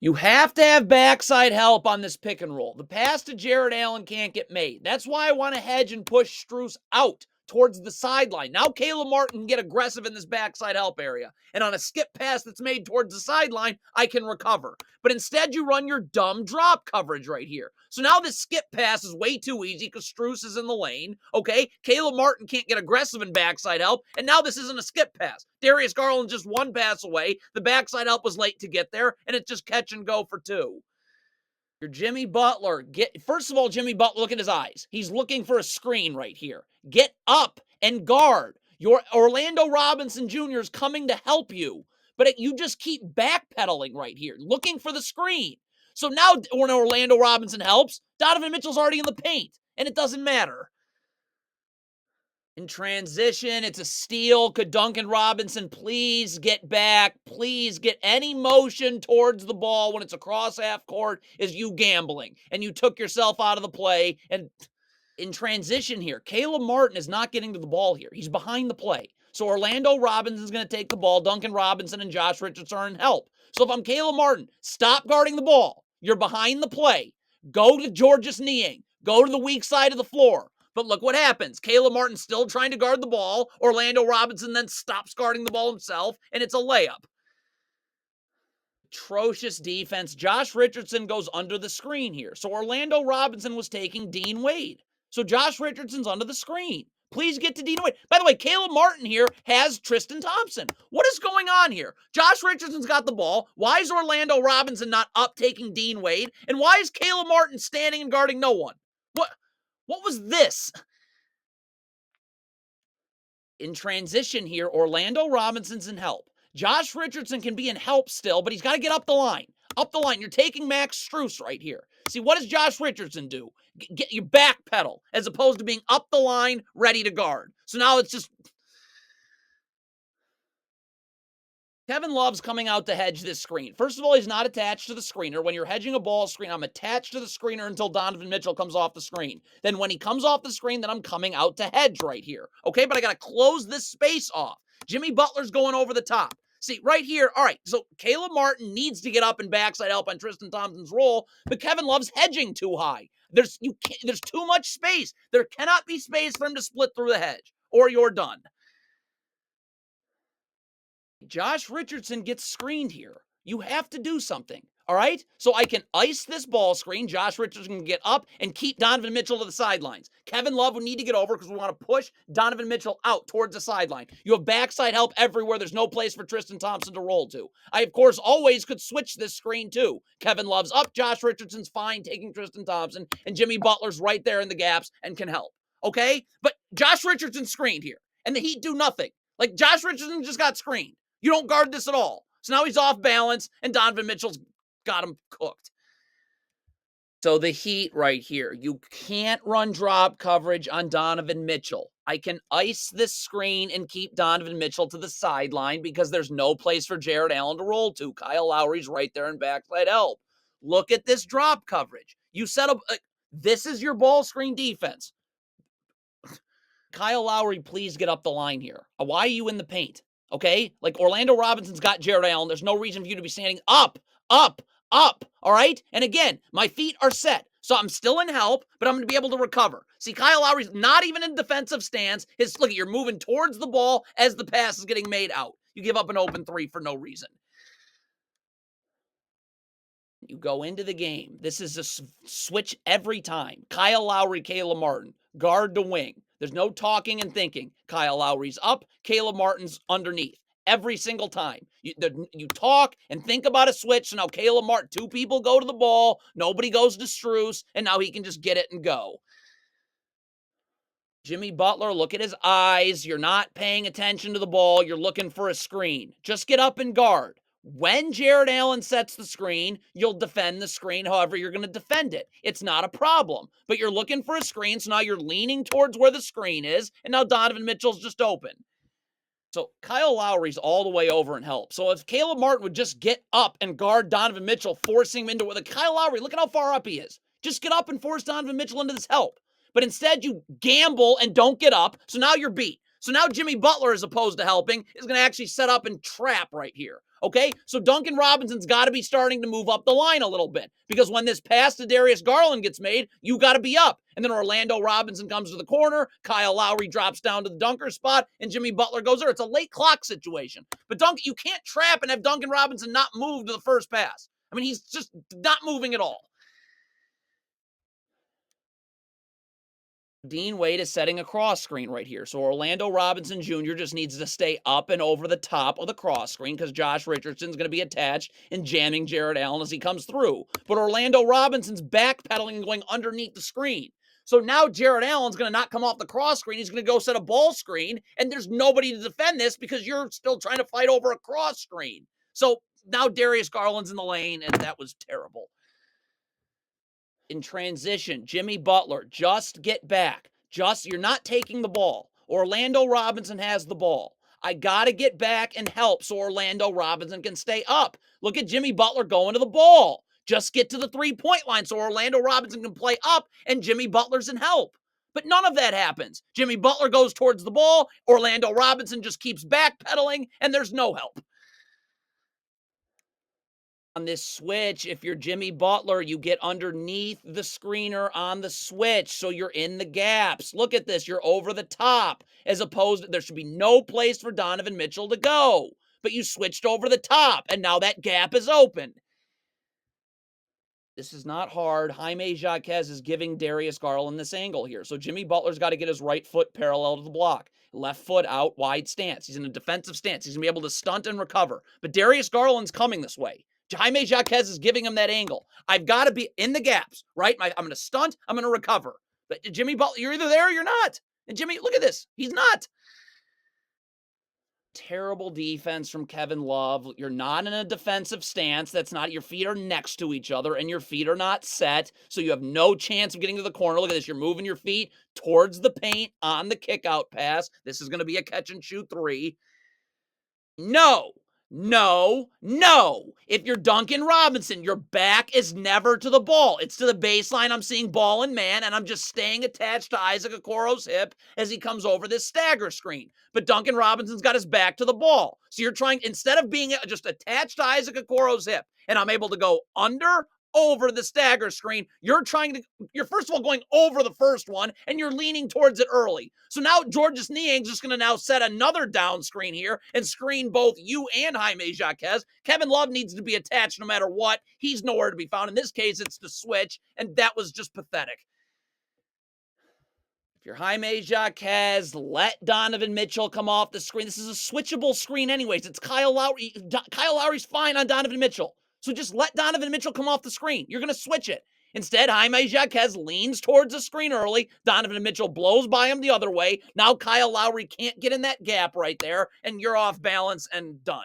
You have to have backside help on this pick and roll. The pass to Jared Allen can't get made. That's why I want to hedge and push Strus out towards the sideline. Now Caleb Martin can get aggressive in this backside help area. And on a skip pass that's made towards the sideline, I can recover. But instead, you run your dumb drop coverage right here. So now this skip pass is way too easy because Strus is in the lane. Okay, Caleb Martin can't get aggressive in backside help. And now this isn't a skip pass. Darius Garland just one pass away. The backside help was late to get there, and it's just catch and go for two. Your Jimmy Butler, first of all, Jimmy Butler, look at his eyes. He's looking for a screen right here. Get up and guard. Your Orlando Robinson Jr. is coming to help you, but you just keep backpedaling right here, looking for the screen. So now when Orlando Robinson helps, Donovan Mitchell's already in the paint, and it doesn't matter. In transition, it's a steal. Could Duncan Robinson please get back? Please get any motion towards the ball when it's across half court is you gambling. And you took yourself out of the play. And in transition here, Caleb Martin is not getting to the ball here. He's behind the play. So Orlando Robinson's going to take the ball. Duncan Robinson and Josh Richardson are in help. So if I'm Caleb Martin, stop guarding the ball. You're behind the play. Go to Georges Niang. Go to the weak side of the floor. But look what happens. Caleb Martin still trying to guard the ball. Orlando Robinson then stops guarding the ball himself, and it's a layup. Atrocious defense. Josh Richardson goes under the screen here. So Orlando Robinson was taking Dean Wade. So Josh Richardson's under the screen. Please get to Dean Wade. By the way, Caleb Martin here has Tristan Thompson. What is going on here? Josh Richardson's got the ball. Why is Orlando Robinson not up taking Dean Wade? And why is Caleb Martin standing and guarding no one? What was this? In transition here, Orlando Robinson's in help. Josh Richardson can be in help still, but he's got to get up the line. Up the line. You're taking Max Strus right here. See, what does Josh Richardson do? Get you backpedal as opposed to being up the line, ready to guard. So now it's just Kevin Love's coming out to hedge this screen. First of all, he's not attached to the screener. When you're hedging a ball screen, I'm attached to the screener until Donovan Mitchell comes off the screen. Then when he comes off the screen, then I'm coming out to hedge right here. Okay, but I got to close this space off. Jimmy Butler's going over the top. See, right here, all right, so Caleb Martin needs to get up and backside help on Tristan Thompson's roll, but Kevin Love's hedging too high. There's too much space. There cannot be space for him to split through the hedge, or you're done. Josh Richardson gets screened here. You have to do something, all right? So I can ice this ball screen. Josh Richardson can get up and keep Donovan Mitchell to the sidelines. Kevin Love would need to get over because we want to push Donovan Mitchell out towards the sideline. You have backside help everywhere. There's no place for Tristan Thompson to roll to. I, of course, always could switch this screen too. Kevin Love's up. Josh Richardson's fine taking Tristan Thompson. And Jimmy Butler's right there in the gaps and can help, okay? But Josh Richardson's screened here. And the Heat do nothing. Like, Josh Richardson just got screened. You don't guard this at all. So now he's off balance, and Donovan Mitchell's got him cooked. So the Heat right here, you can't run drop coverage on Donovan Mitchell. I can ice this screen and keep Donovan Mitchell to the sideline because there's no place for Jared Allen to roll to. Kyle Lowry's right there in backside help. Look at this drop coverage. You set up, this is your ball screen defense. Kyle Lowry, please get up the line here. Why are you in the paint? Okay? Like, Orlando Robinson's got Jared Allen. There's no reason for you to be standing up. All right? And again, my feet are set. So I'm still in help, but I'm going to be able to recover. See, Kyle Lowry's not even in defensive stance. Look, you're moving towards the ball as the pass is getting made out. You give up an open three for no reason. You go into the game. This is a switch every time. Kyle Lowry, Caleb Martin, guard to wing. There's no talking and thinking. Kyle Lowry's up, Caleb Martin's underneath. Every single time. You talk and think about a switch. So now Caleb Martin, two people go to the ball. Nobody goes to Strus. And now he can just get it and go. Jimmy Butler, look at his eyes. You're not paying attention to the ball. You're looking for a screen. Just get up and guard. When Jared Allen sets the screen, you'll defend the screen however you're going to defend it. It's not a problem. But you're looking for a screen, so now you're leaning towards where the screen is, and now Donovan Mitchell's just open. So Kyle Lowry's all the way over and help. So if Caleb Martin would just get up and guard Donovan Mitchell, forcing him into it, Kyle Lowry, look at how far up he is. Just get up and force Donovan Mitchell into this help. But instead, you gamble and don't get up, so now you're beat. So now Jimmy Butler, as opposed to helping, is going to actually set up and trap right here. Okay, so Duncan Robinson's got to be starting to move up the line a little bit, because when this pass to Darius Garland gets made, you got to be up. And then Orlando Robinson comes to the corner, Kyle Lowry drops down to the dunker spot, and Jimmy Butler goes there. It's a late clock situation. But Duncan, you can't trap and have Duncan Robinson not move to the first pass. I mean, he's just not moving at all. Dean Wade is setting a cross screen right here. So Orlando Robinson Jr. just needs to stay up and over the top of the cross screen, because Josh Richardson's going to be attached and jamming Jared Allen as he comes through. But Orlando Robinson's backpedaling and going underneath the screen. So now Jared Allen's going to not come off the cross screen. He's going to go set a ball screen, and there's nobody to defend this because you're still trying to fight over a cross screen. So now Darius Garland's in the lane, and that was terrible. In transition, Jimmy Butler, just get back. You're not taking the ball. Orlando Robinson has the ball. I got to get back and help so Orlando Robinson can stay up. Look at Jimmy Butler going to the ball. Just get to the three-point line so Orlando Robinson can play up and Jimmy Butler's in help. But none of that happens. Jimmy Butler goes towards the ball. Orlando Robinson just keeps backpedaling, and there's no help. On this switch, if you're Jimmy Butler, you get underneath the screener on the switch, so you're in the gaps. Look at this. You're over the top, as opposed to, there should be no place for Donovan Mitchell to go. But you switched over the top, and now that gap is open. This is not hard. Jaime Jaquez is giving Darius Garland this angle here. So Jimmy Butler's got to get his right foot parallel to the block. Left foot out, wide stance. He's in a defensive stance. He's going to be able to stunt and recover. But Darius Garland's coming this way. Jaime Jaquez is giving him that angle. I've got to be in the gaps, right? I'm going to stunt. I'm going to recover. But Jimmy Butler, you're either there or you're not. And Jimmy, look at this. He's not. Terrible defense from Kevin Love. You're not in a defensive stance. That's not, your feet are next to each other and your feet are not set. So you have no chance of getting to the corner. Look at this. You're moving your feet towards the paint on the kick out pass. This is going to be a catch and shoot three. No. If you're Duncan Robinson, your back is never to the ball. It's to the baseline. I'm seeing ball and man, and I'm just staying attached to Isaac Okoro's hip as he comes over this stagger screen. But Duncan Robinson's got his back to the ball. So you're trying, instead of being just attached to Isaac Okoro's hip, and I'm able to go under, over the stagger screen, you're first of all going over the first one, and you're leaning towards it early. So now Georges Niang's just going to now set another down screen here and screen both you and Jaime Jaquez. Kevin Love needs to be attached no matter what. He's nowhere to be found. In this case, it's the switch, and that was just pathetic. If you're Jaime Jaquez, let Donovan Mitchell come off the screen. This is a switchable screen anyways. It's Kyle Lowry. Kyle Lowry's fine on Donovan Mitchell. So just let Donovan Mitchell come off the screen. You're going to switch it. Instead, Jaime Jaquez leans towards the screen early. Donovan Mitchell blows by him the other way. Now Kyle Lowry can't get in that gap right there, and you're off balance and done.